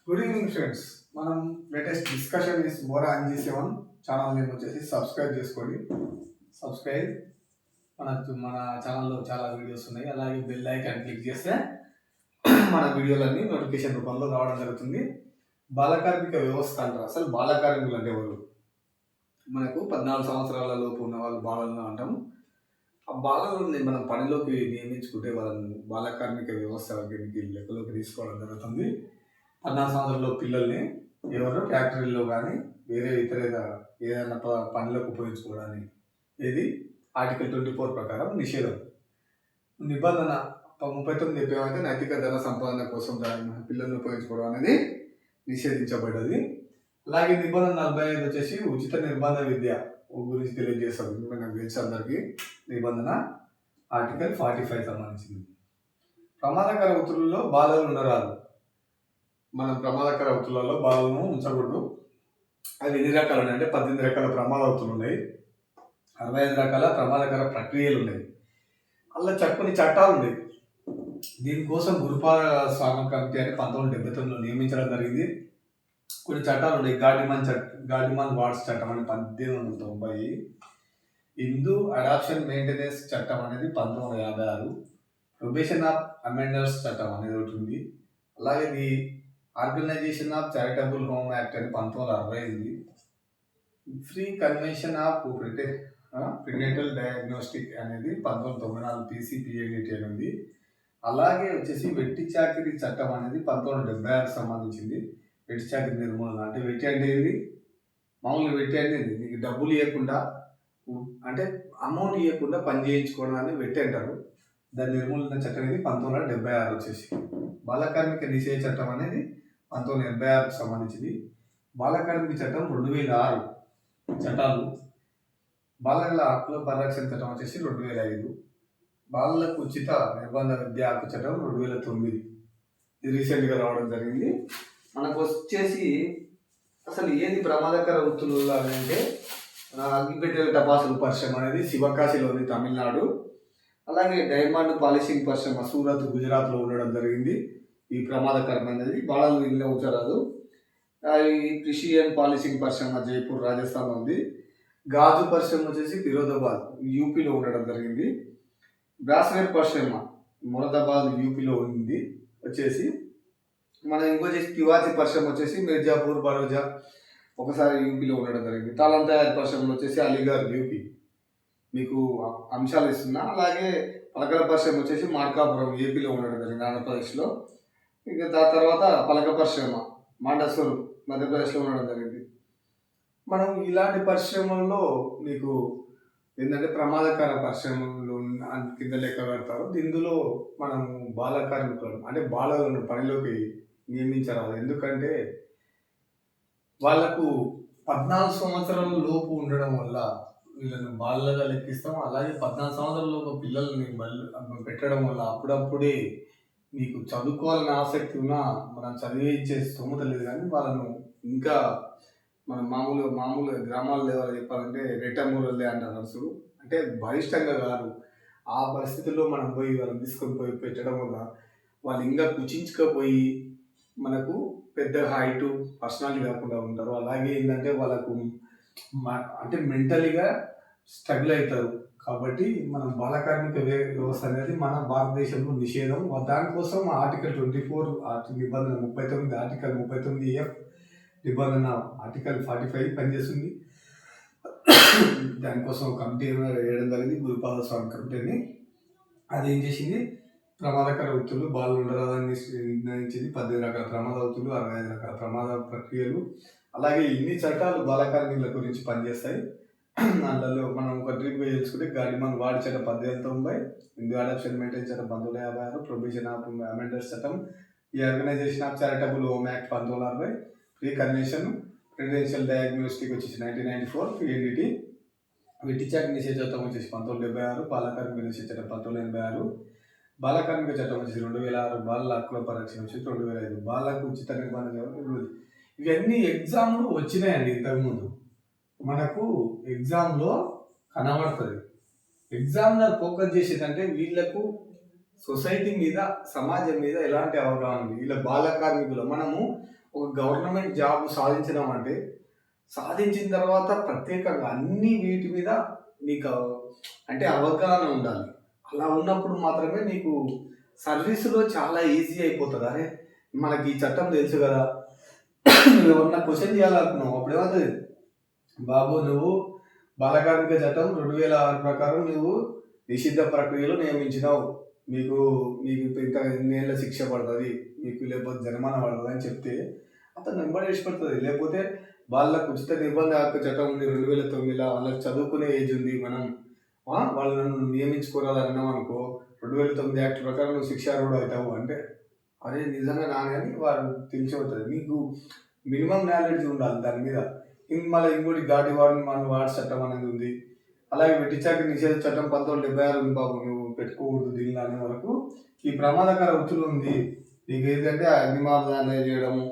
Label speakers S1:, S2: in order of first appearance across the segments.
S1: Good evening friends. మనం latest discussion is మోరా అంజీ7 ఛానల్ నేమ్ వచ్చేసి సబ్స్క్రైబ్ చేసుకోండి. సబ్స్క్రైబ్ మన ఛానల్లో చాలా వీడియోస్ ఉన్నాయి. అలాగే బెల్ ఐకాన్ క్లిక్ చేస్తే మన వీడియోలన్నీ నోటిఫికేషన్ రూపంలో రావడం జరుగుతుంది. బాలకార్మిక వ్యవస్థ అంటారు. అసలు బాలకార్మికులు అంటే ఎవరు? మనకు 14 సంవత్సరాల లోపు ఉన్న వాళ్ళు బాలలను అంటాము. ఆ బాలలని మనం పనిలోకి నియమించుకుంటే వాళ్ళని బాలకార్మిక వ్యవస్థ లెక్కలోకి తీసుకోవడం జరుగుతుంది. 14 సంవత్సరాల పిల్లల్ని ఎవరు ఫ్యాక్టరీలో కానీ వేరే ఇతర ఏదైనా పనిలోకి ఉపయోగించుకోవడానికి ఇది ఆర్టికల్ 24 ప్రకారం నిషేధం. నిబంధన 39 చెప్పేమైతే నైతిక ధన సంపాదన కోసం పిల్లల్ని ఉపయోగించుకోవడం అనేది నిషేధించబడ్డది. అలాగే నిబంధన 45 వచ్చేసి ఉచిత నిర్బంధ విద్య గురించి తెలియజేస్తాం. నాకు తెలిసి అందరికీ నిబంధన ఆర్టికల్ 45 సంబంధించింది. ప్రమాదకర వృత్తులలో బాలలు ఉండరాదు. మనం ప్రమాదకర వృత్తులలో బాలను ఉంచకూడదు. అవి ఎన్ని రకాలు ఉన్నాయి అంటే 18 రకాల ప్రమాద వృత్తులు ఉన్నాయి, 65 రకాల ప్రమాదకర ప్రక్రియలు ఉన్నాయి, అలా కొన్ని చట్టాలు ఉన్నాయి. దీనికోసం గురుపాద స్వామి కమిటీ అని 1979లో నియమించడం జరిగింది. కొన్ని చట్టాలు ఉన్నాయి. గార్డిమన్ వార్డ్స్ చట్టం అని 1890, హిందూ అడాప్షన్ మెయింటెనెన్స్ చట్టం అనేది 1956, ప్రొబేషన్ ఆఫ్ అమెండర్స్ చట్టం అనేది ఒకటి ఉంది. అలాగే the organisation of charitable home act అని 1968, pre conception of prenatal diagnostic అనేది 1994 PCPADT అని ఉంది. అలాగే వచ్చేసి వెట్టి చాకిరీ చట్టం అనేది 1976 సంబంధించింది. వెట్టి చాకిరీ నిర్మూలన అంటే వెట్టి అంటే ఏంది? మామూలుగా వెట్టి అంటే నీకు డబ్బులు ఇవ్వకుండా అంటే అమౌంట్ ఇవ్వకుండా పని చేయించుకోవడాన్ని వెట్టి అంటారు. దాని నిర్మూలన చట్టం అనేది 1976 వచ్చేసి. బాలకార్మిక నిషేధ చట్టం అనేది 1986 సంబంధించింది. బాలకార్మిక చట్టం 2006 చట్టాలు. బాలల హక్కుల పరిరక్షణ చట్టం వచ్చేసి 2005, బాలలకు ఉచిత నిర్బంధ విద్యా హక్కు చట్టం 2009. ఇది రీసెంట్గా రావడం జరిగింది. మనకు వచ్చేసి అసలు ఏది ప్రమాదకర వృత్తులు అంటే అగ్గిపెట్టెల టపాసులు పరిశ్రమ అనేది శివకాశిలోని తమిళనాడు. అలాగే డైమండ్ పాలిషింగ్ పరిశ్రమ సూరత్ గుజరాత్లో ఉండడం జరిగింది. ఈ ప్రమాదకరమైనది బాలలు ఇల్లు ఉంచరాదు. ఈ ప్రిషియన్ పాలిషింగ్ పరిశ్రమ జైపూర్ రాజస్థాన్లో ఉంది. గాజు పరిశ్రమ వచ్చేసి ఫిరోజాబాద్ యూపీలో ఉండడం జరిగింది. బ్రాస్వేర్ పరిశ్రమ మొరదాబాద్ యూపీలో ఉంది వచ్చేసి. మన ఇంకొచ్చేసి తివాచి పరిశ్రమ వచ్చేసి మిర్జాపూర్ బరోజా ఒకసారి యూపీలో ఉండడం జరిగింది. తాళం తయారీ పరిశ్రమలు వచ్చేసి అలీగఢ్ యూపీ. మీకు అంశాలు ఇస్తున్నా. అలాగే పలకల పరిశ్రమ వచ్చేసి మార్కాపురం ఏపీలో ఉండడం జరిగింది, ఆంధ్రప్రదేశ్లో. ఇక దాని తర్వాత పలక పరిశ్రమ మాండసూరు మధ్యప్రదేశ్లో ఉండడం జరిగింది. మనం ఇలాంటి పరిశ్రమల్లో మీకు ఏంటంటే ప్రమాదకర పరిశ్రమలు కింద లెక్క కడతారు. ఇందులో మనం బాల కార్మికులను అంటే బాలలను పనిలోకి నియమించరాదు. ఎందుకంటే వాళ్ళకు 14 సంవత్సరాల లోపు ఉండడం వల్ల వీళ్ళని బాలలుగా లెక్కిస్తాం. అలాగే 14 సంవత్సరాల లోపు పిల్లల్ని పెట్టడం వల్ల అప్పుడప్పుడే మీకు చదువుకోవాలని ఆసక్తి ఉన్నా మనం చదివించే స్తోమత లేదు. కానీ వాళ్ళను ఇంకా మనం మామూలుగా గ్రామాల లెవెల్ చెప్పాలంటే రెట్టమూరలే అంటారు నర్సులు. అంటే బలిష్టంగా కాదు, ఆ పరిస్థితుల్లో మనం పోయి వాళ్ళని తీసుకొని పోయి పెట్టడం వల్ల వాళ్ళు ఇంకా కుచించుకపోయి మనకు పెద్ద హైటు పర్సనాలిటీ కాకుండా ఉంటారు. అలాగే ఏంటంటే వాళ్ళకు అంటే మెంటలీగా స్ట్రగుల్ అవుతారు. కాబట్టి మనం బాలకార్మిక వ్యవస్థ అనేది మన భారతదేశంలో నిషేధం. దానికోసం ఆర్టికల్ 24 నిబంధన 39, ఆర్టికల్ 39F నిబంధన ఆర్టికల్ 45 పనిచేస్తుంది. దానికోసం కమిటీ వేయడం జరిగింది, గురుపాద స్వామి కమిటీని. అది ఏం చేసింది? ప్రమాదకర వృత్తులు బాలలు ఉండరాదని నిర్ణయించింది. 18 రకాల ప్రమాద వృత్తులు, 65 రకాల ప్రమాద ప్రక్రియలు. అలాగే ఇన్ని చట్టాలు బాలకార్మికుల గురించి పనిచేస్తాయి. దాంట్లో మనం ఒక ట్రిప్ తెలుసుకుంటే గార్డిమన్ వార్డ్ చట్టం 1890, హిందూ అడాప్షన్ మెయింటెనెన్స్ చట్టం 1956, ప్రొబేషన్ ఆఫ్ అమెండర్స్ చట్టం, ఈ organisation of charitable home act 1960, pre conception ప్రిడెన్షియల్ డయాగ్నోస్టిక్ వచ్చేసి 1994, PNDT, వెట్టి చాకిరీ నిషేధ చట్టం వచ్చేసి 1976, బాలకార్మిక నిషేధ చట్టం 1986, బాలకార్మిక చట్టం వచ్చేసి 2006, బాలల హక్కుల పరిరక్షణ వచ్చేసి 2005, బాలకు ఉచిత నిర్బంధ. ఇవన్నీ ఎగ్జామ్లు వచ్చినాయండి ఇంతకుముందు. మనకు ఎగ్జామ్లో కనబడుతుంది. ఎగ్జామినర్ ఫోకస్ చేసేదంటే వీళ్ళకు సొసైటీ మీద, సమాజం మీద ఎలాంటి అవగాహన ఉంది. వీళ్ళ బాల కార్మికులు మనము ఒక గవర్నమెంట్ జాబ్ సాధించడం అంటే సాధించిన తర్వాత ప్రత్యేకంగా అన్ని వీటి మీద నీకు అంటే అవగాహన ఉండాలి. అలా ఉన్నప్పుడు మాత్రమే నీకు సర్వీస్‌లో చాలా ఈజీ అయిపోతది. అరే! మనకి ఈ చట్టం తెలుసు గదా! నువ్వేమన్నా క్వెషన్ చేయాలనుకున్నావు. అప్పుడేమవుతది? బాబు నువ్వు బాలకార్మిక చట్టం 2006 ప్రకారం నువ్వు నిషిద్ధ ప్రక్రియలో నియమించినావు. మీకు మీకు ఇంత ఇన్నేళ్ల శిక్ష పడతది. మీకు లేకపోతే జరిమానా పడతదని చెప్తే అతను వెంబడి పడతది. లేకపోతే వాళ్ళకు ఉచిత నిర్బంధ హక్కు చట్టం ఉంది 2009ల వాళ్ళకి చదువుకునే ఏజ్ ఉంది. మనం వాళ్ళను నియమించుకోరాదని అన్నామనుకో 2009 యాక్ట్ ప్రకారం నువ్వు శిక్షార్హుడు అవుతావు అంటే, అరే నిజంగా నానే అని వారు తెలిసిపోతది. నీకు మినిమం నాలెడ్జ్ ఉండాలి దాని మీద. మళ్ళీ ఇంకోటి ఘాటి వార్డ్ చట్టం అనేది ఉంది. అలాగే వెట్టి చాకిరీ నిషేధ చట్టం 1976 ఉంది బాబు. నువ్వు పెట్టుకోకూడదు దీనిలో అనే వరకు ఈ ప్రమాదకర వృత్తులు ఉంది. నీకు ఏంటంటే అగ్నిమాపకాలు చేయడము,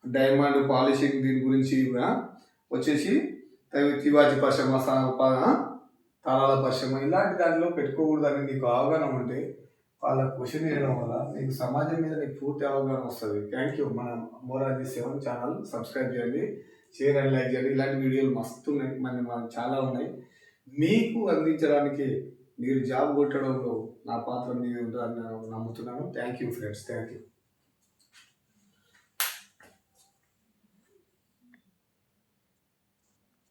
S1: డైమండ్ పాలిషింగ్ దీని గురించి వచ్చేసి తివాచి పరిశ్రమ, తాళాల పరిశ్రమ ఇలాంటి దాంట్లో పెట్టుకోకూడదని నీకు అవగాహన ఉంటే వాళ్ళ క్వశ్చన్ చేయడం వల్ల నీకు సమాజం మీద నీకు పూర్తి అవగాహన వస్తుంది. Thank you. మన మోరాజీ 7 ఛానల్ సబ్స్క్రైబ్ చేయండి, షేర్ అండ్ లైక్ చేయండి. ఇలాంటి వీడియోలు మస్తు ఉన్నాయి, మనకి చాలా ఉన్నాయి. మీకు అందించడానికి మీరు జాబ్ కొట్టడంలో నా పాత్ర మీరు నమ్ముతున్నాను. Thank you friends, thank you.